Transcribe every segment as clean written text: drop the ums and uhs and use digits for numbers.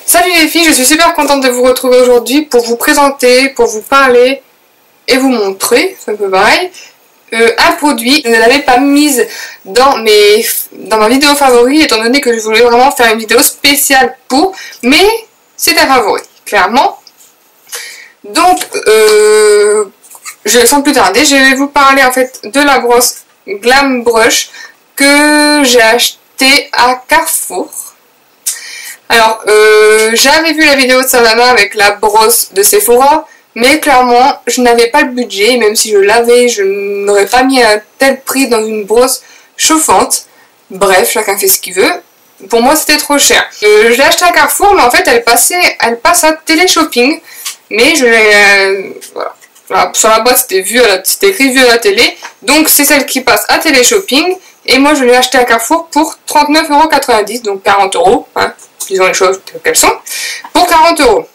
Salut les filles, je suis super contente de vous retrouver aujourd'hui pour vous présenter, pour vous parler et vous montrer, c'est un peu pareil, un produit. Je ne l'avais pas mise dans ma vidéo favori étant donné que je voulais vraiment faire une vidéo spéciale pour, mais c'est un favori, clairement. Donc, sans plus tarder, je vais vous parler en fait de la brosse Glam Brush que j'ai achetée à Carrefour. Alors, j'avais vu la vidéo de Savannah avec la brosse de Sephora, mais clairement, je n'avais pas le budget, même si je l'avais, je n'aurais pas mis un tel prix dans une brosse chauffante. Bref, chacun fait ce qu'il veut. Pour moi, c'était trop cher. Je l'ai achetée à Carrefour, mais en fait, elle passe à Téléshopping, mais je l'ai... voilà. Sur la boîte, c'était écrit vu à la télé, donc c'est celle qui passe à Téléshopping, et moi, je l'ai achetée à Carrefour pour 39,90 €, donc 40 €, hein. Disons les choses telles qu'elles sont, pour 40 €.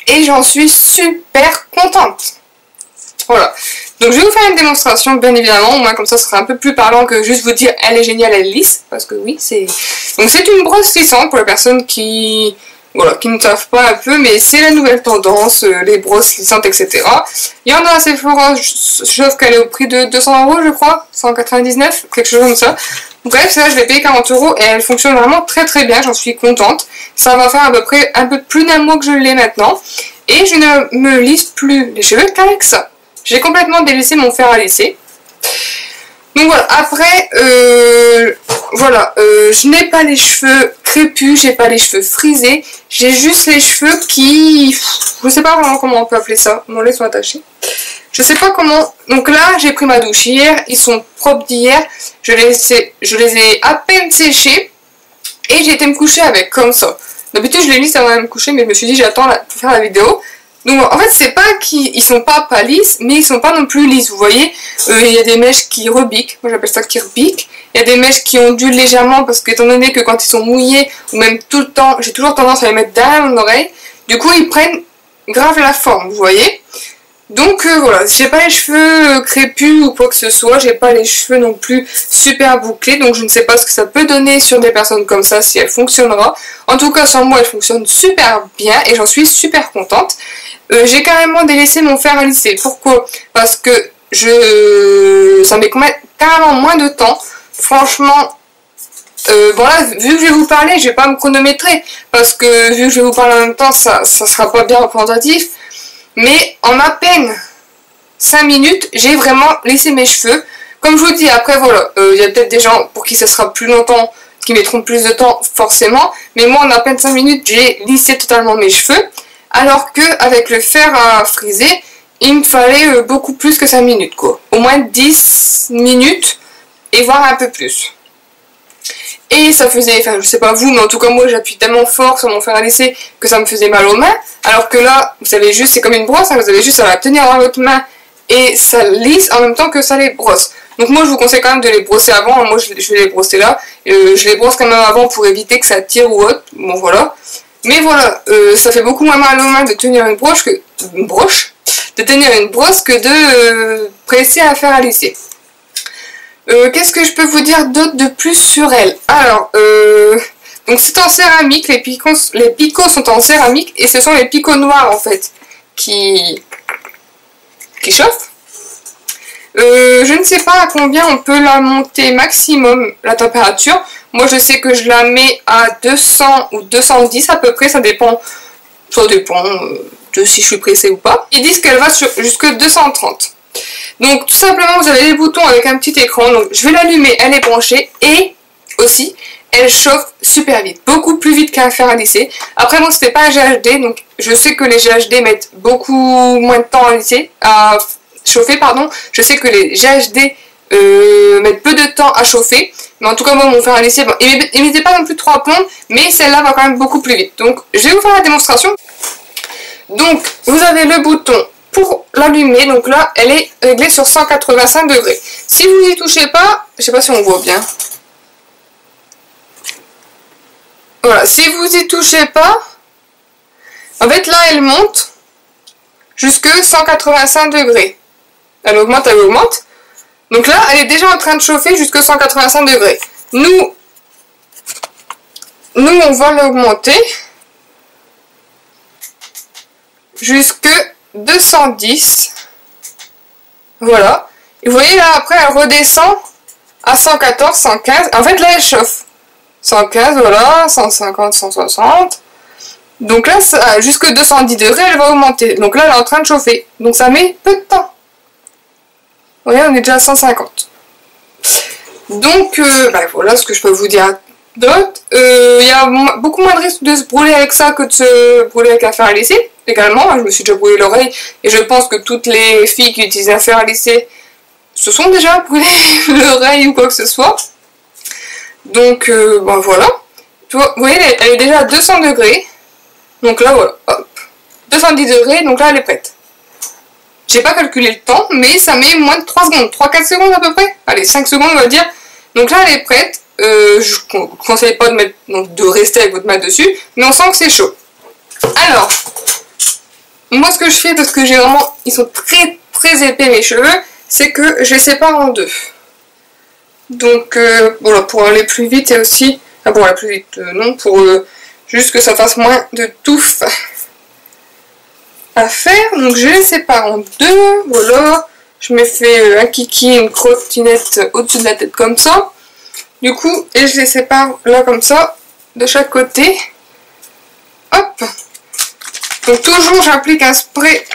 Et j'en suis super contente. Voilà. Donc je vais vous faire une démonstration, bien évidemment. Moi, comme ça, ce sera un peu plus parlant que juste vous dire elle est géniale, elle est lisse. Parce que oui, c'est... Donc c'est une brosse lissante pour les personnes qui... Voilà, qui ne savent pas un peu, mais c'est la nouvelle tendance, les brosses lissantes, etc. Il y en a à Sephora, sauf qu'elle est au prix de 200 €, je crois, 199, quelque chose comme ça. Bref, ça, je vais payer 40 € et elle fonctionne vraiment très très bien, j'en suis contente. Ça va faire à peu près un peu plus d'un mois que je l'ai maintenant. Et je ne me lisse plus les cheveux qu'avec ça. J'ai complètement délaissé mon fer à lisser. Donc voilà, après, je n'ai pas les cheveux crépus, j'ai pas les cheveux frisés, j'ai juste les cheveux qui... Je sais pas vraiment comment on peut appeler ça, mon lait sont attachés. Je sais pas comment... Donc là, j'ai pris ma douche hier, ils sont propres d'hier, je les ai à peine séchés, et j'ai été me coucher avec, comme ça. D'habitude, je les lisse avant de me coucher, mais je me suis dit, j'attends pour faire la vidéo. Donc en fait, c'est pas qu'ils sont pas lisses, mais ils sont pas non plus lisses, vous voyez. Il y a des mèches qui rebiquent, moi j'appelle ça qui rebiquent. Il y a des mèches qui ondulent légèrement, parce qu'étant donné que quand ils sont mouillés, ou même tout le temps, j'ai toujours tendance à les mettre derrière mon oreille, du coup ils prennent grave la forme, vous voyez. Donc voilà, j'ai pas les cheveux crépus ou quoi que ce soit, j'ai pas les cheveux non plus super bouclés, donc je ne sais pas ce que ça peut donner sur des personnes comme ça, si elle fonctionnera. En tout cas, sur moi, elle fonctionne super bien et j'en suis super contente. J'ai carrément délaissé mon fer à lisser. Pourquoi? Parce que ça met carrément moins de temps. Franchement, bon là, vu que je vais vous parler, je vais pas me chronométrer, parce que vu que je vais vous parler en même temps, ça sera pas bien représentatif. Mais en à peine 5 minutes, j'ai vraiment lissé mes cheveux. Comme je vous dis, après voilà, il y a peut-être des gens pour qui ça sera plus longtemps, qui mettront plus de temps forcément. Mais moi, en à peine 5 minutes, j'ai lissé totalement mes cheveux. Alors qu'avec le fer à friser, il me fallait beaucoup plus que 5 minutes, quoi. Au moins 10 minutes, et voire un peu plus. Et ça faisait, enfin je sais pas vous, mais en tout cas moi j'appuie tellement fort sur mon fer à lisser que ça me faisait mal aux mains. Alors que là, vous avez juste, c'est comme une brosse, hein, vous avez juste à la tenir dans votre main et ça lisse en même temps que ça les brosse. Donc moi je vous conseille quand même de les brosser avant, moi je vais les brosser là. Je les brosse quand même avant pour éviter que ça tire ou autre, bon voilà. Mais voilà, ça fait beaucoup moins mal aux mains de tenir une broche que de presser un fer à lisser. Qu'est-ce que je peux vous dire d'autre de plus sur elle? Alors, donc c'est en céramique, les picots sont en céramique et ce sont les picots noirs en fait qui chauffent. Je ne sais pas à combien on peut la monter maximum la température. Moi je sais que je la mets à 200 ou 210 à peu près, ça dépend de si je suis pressée ou pas. Ils disent qu'elle va jusque 230. Donc tout simplement vous avez les boutons avec un petit écran, donc je vais l'allumer, elle est branchée et aussi elle chauffe super vite, beaucoup plus vite qu'un fer à lisser. Après moi c'était pas un GHD, donc je sais que les GHD mettent beaucoup moins de temps à chauffer, pardon. Je sais que les GHD mettent peu de temps à chauffer, mais en tout cas moi mon fer à lisser, bon, il mettait pas non plus 3 plombes, mais celle-là va quand même beaucoup plus vite. Donc je vais vous faire la démonstration. Donc vous avez le bouton pour l'allumer, donc là elle est réglée sur 185 degrés. Si vous n'y touchez pas, je sais pas si on voit bien. Voilà, si vous y touchez pas, en fait là elle monte jusque 185 degrés. Elle augmente, elle augmente. Donc là, elle est déjà en train de chauffer jusqu'à 185 degrés. Nous, on va l'augmenter jusqu'à 210. Voilà. Et vous voyez là, après, elle redescend à 114, 115. En fait, là, elle chauffe. 115, voilà, 150, 160. Donc là, jusqu'à 210 degrés, elle va augmenter. Donc là, elle est en train de chauffer. Donc ça met peu de temps. Vous voyez, on est déjà à 150. Donc, voilà ce que je peux vous dire d'autre. Il y a beaucoup moins de risque de se brûler avec ça que de se brûler avec un fer à lisser. Également, je me suis déjà brûlé l'oreille. Et je pense que toutes les filles qui utilisent un fer à lisser se sont déjà brûlé l'oreille ou quoi que ce soit. Donc, voilà. Vous voyez, elle est déjà à 200 degrés. Donc là, voilà, hop. 210 degrés, donc là, elle est prête. J'ai pas calculé le temps, mais ça met moins de 3 secondes. 3-4 secondes à peu près. Allez, 5 secondes, on va dire. Donc là, elle est prête. Je ne conseille pas de rester avec votre main dessus, mais on sent que c'est chaud. Alors, moi, ce que je fais, parce que ils sont très, très épais, mes cheveux, c'est que je les sépare en deux. Donc, voilà, pour aller plus vite, et aussi... Ah bon, aller plus vite, non, pour juste que ça fasse moins de touffe à faire. Donc je les sépare en deux, voilà. Je me fais un kiki, une crottinette au-dessus de la tête comme ça. Du coup, et je les sépare là comme ça, de chaque côté. Hop. Donc toujours j'applique un spray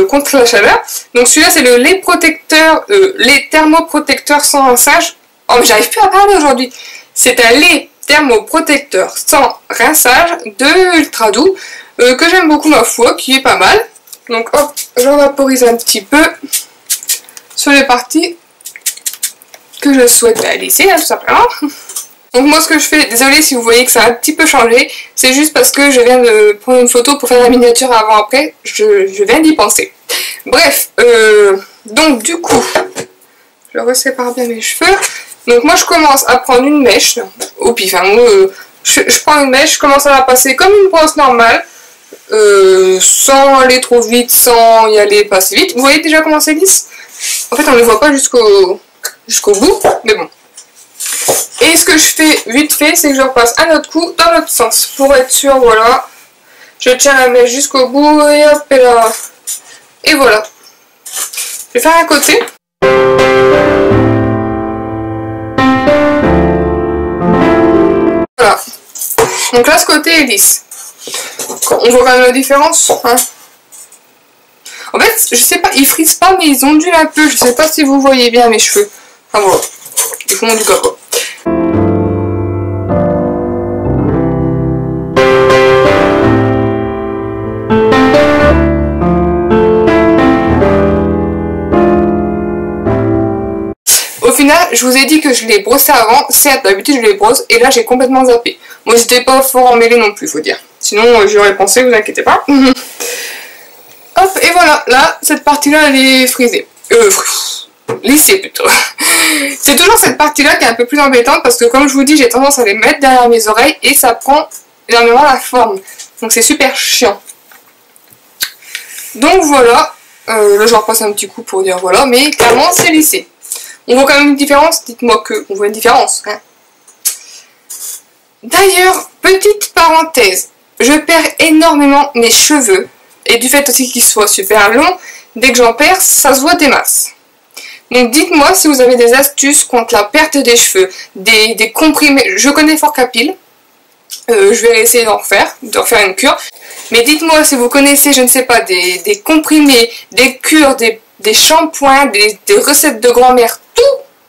contre la chaleur. Donc celui-là c'est le lait protecteur, lait thermoprotecteur sans rinçage. Oh mais j'arrive plus à parler aujourd'hui. C'est un lait thermoprotecteur sans rinçage de Ultra Doux. Que j'aime beaucoup ma foi, qui est pas mal. Donc hop, j'en vaporise un petit peu sur les parties que je souhaite lisser, hein, tout simplement. Donc moi ce que je fais, désolé si vous voyez que ça a un petit peu changé, c'est juste parce que je viens de prendre une photo pour faire la miniature avant-après, je viens d'y penser. Bref, donc du coup, je resépare bien mes cheveux. Donc moi je commence à prendre une mèche, au pif, hein, je prends une mèche, je commence à la passer comme une brosse normale, sans aller trop vite, sans y aller pas si vite. Vous voyez déjà comment c'est lisse? En fait on ne le voit pas jusqu'au bout, mais bon. Et ce que je fais vite fait, c'est que je repasse un autre coup dans l'autre sens, pour être sûr, voilà. Je tiens la mèche jusqu'au bout, et hop, et là. Et voilà. Je vais faire un côté. Voilà. Donc là, ce côté est lisse. On voit quand même la différence, hein. En fait, je sais pas, ils frisent pas, mais ils ondulent un peu. Je sais pas si vous voyez bien mes cheveux. Enfin voilà. Ils font du coco. Au final, je vous ai dit que je les brossais avant. Certes, d'habitude je les brosse, et là j'ai complètement zappé. Moi j'étais pas fort emmêlé non plus, faut dire. Sinon j'y aurais pensé, vous inquiétez pas. Hop, et voilà, là, cette partie-là, elle est frisée. Lissée plutôt. C'est toujours cette partie-là qui est un peu plus embêtante parce que comme je vous dis, j'ai tendance à les mettre derrière mes oreilles et ça prend énormément la forme. Donc c'est super chiant. Donc voilà, là je repasse un petit coup pour dire voilà, mais clairement c'est lissé. On voit quand même une différence, dites-moi que on voit une différence. Hein. D'ailleurs, petite parenthèse, je perds énormément mes cheveux. Et du fait aussi qu'ils soient super longs, dès que j'en perds, ça se voit des masses. Donc dites-moi si vous avez des astuces contre la perte des cheveux, des comprimés. Je connais Forcapil, je vais essayer d'en refaire une cure. Mais dites-moi si vous connaissez, je ne sais pas, des comprimés, des cures, des shampoings, des recettes de grand-mère,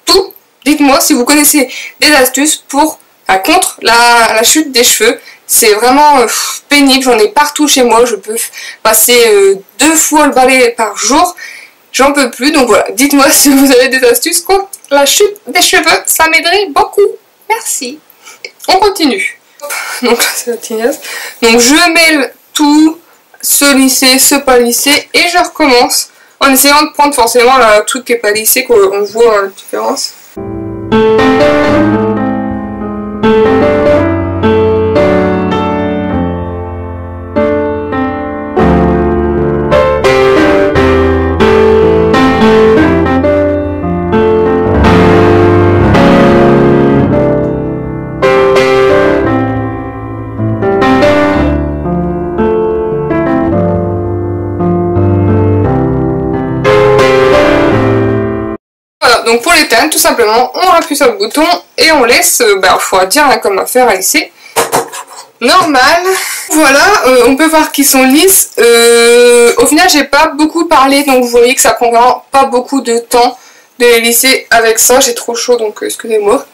tout. Dites-moi si vous connaissez des astuces contre la chute des cheveux. C'est vraiment pénible, j'en ai partout chez moi, je peux passer 2 fois le balai par jour, j'en peux plus, donc voilà, dites-moi si vous avez des astuces contre la chute des cheveux, ça m'aiderait beaucoup, merci. On continue. Donc là c'est la tignasse, donc je mêle tout, ce lissé, ce pas lissé, et je recommence en essayant de prendre forcément le truc qui est pas lissé, qu'on voit la différence. donc pour l'éteindre, tout simplement, on appuie sur le bouton et on laisse, faut dire hein, comme affaire à lisser. Normal. Voilà, on peut voir qu'ils sont lisses. Au final, j'ai pas beaucoup parlé, donc vous voyez que ça prend vraiment pas beaucoup de temps de les lisser avec ça. J'ai trop chaud, donc excusez-moi.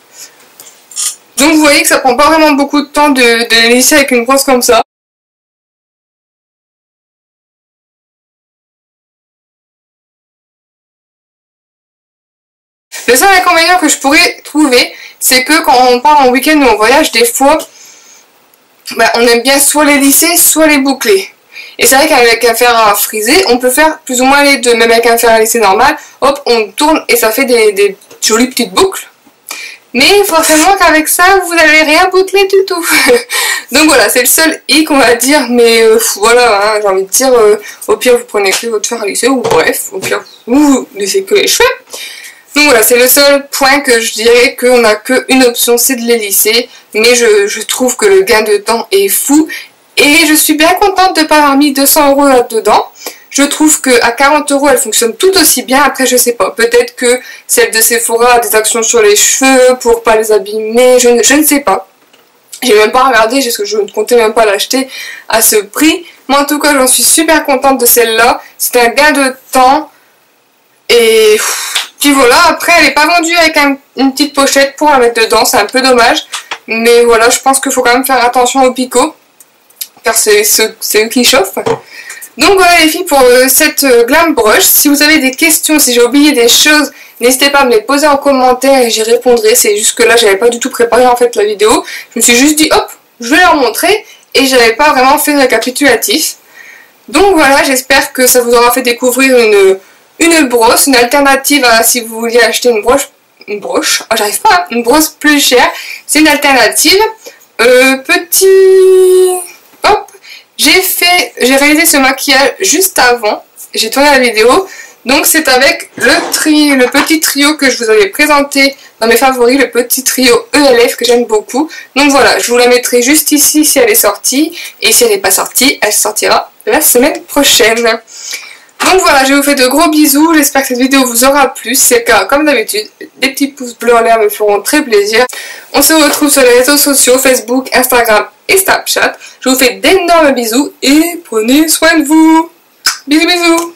Donc vous voyez que ça prend pas vraiment beaucoup de temps de les lisser avec une brosse comme ça. Le seul inconvénient que je pourrais trouver, c'est que quand on part en week-end ou en voyage, des fois, on aime bien soit les lisser, soit les boucler. Et c'est vrai qu'avec un fer à friser, on peut faire plus ou moins les deux. Même avec un fer à lisser normal, hop, on tourne et ça fait des jolies petites boucles. Mais forcément qu'avec ça, vous n'allez rien boucler du tout. Donc voilà, c'est le seul hic qu'on va dire. Mais voilà, hein, j'ai envie de dire, au pire vous prenez que votre fer à lisser, ou bref, au pire vous laissez que les cheveux. Donc voilà, c'est le seul point que je dirais qu'on n'a qu'une option, c'est de les lisser. Mais je trouve que le gain de temps est fou. Et je suis bien contente de ne pas avoir mis 200 € là-dedans. Je trouve qu'à 40 € elle fonctionne tout aussi bien. Après je sais pas, peut-être que celle de Sephora a des actions sur les cheveux pour pas les abîmer, je ne sais pas. J'ai même pas regardé parce que je ne comptais même pas l'acheter à ce prix. Mais en tout cas j'en suis super contente de celle-là. C'est un gain de temps. Et puis voilà, après elle n'est pas vendue avec une petite pochette pour la mettre dedans, c'est un peu dommage. Mais voilà, je pense qu'il faut quand même faire attention aux picots, car c'est eux qui chauffent. Donc voilà les filles pour cette glam brush. Si vous avez des questions, si j'ai oublié des choses, n'hésitez pas à me les poser en commentaire et j'y répondrai. C'est juste que là j'avais pas du tout préparé en fait la vidéo. Je me suis juste dit hop, je vais leur montrer et j'avais pas vraiment fait de récapitulatif. Donc voilà, j'espère que ça vous aura fait découvrir une brosse, une alternative à si vous vouliez acheter une brosse, j'arrive pas, une brosse plus chère. C'est une alternative. Hop, j'ai réalisé ce maquillage juste avant, j'ai tourné la vidéo, donc c'est avec le petit trio que je vous avais présenté dans mes favoris, le petit trio ELF que j'aime beaucoup. Donc voilà, je vous la mettrai juste ici si elle est sortie, et si elle n'est pas sortie, elle sortira la semaine prochaine. Donc voilà, je vous fais de gros bisous, j'espère que cette vidéo vous aura plu. Si c'est le cas, comme d'habitude, des petits pouces bleus en l'air me feront très plaisir. On se retrouve sur les réseaux sociaux, Facebook, Instagram et Snapchat. Je vous fais d'énormes bisous et prenez soin de vous. Bisous bisous.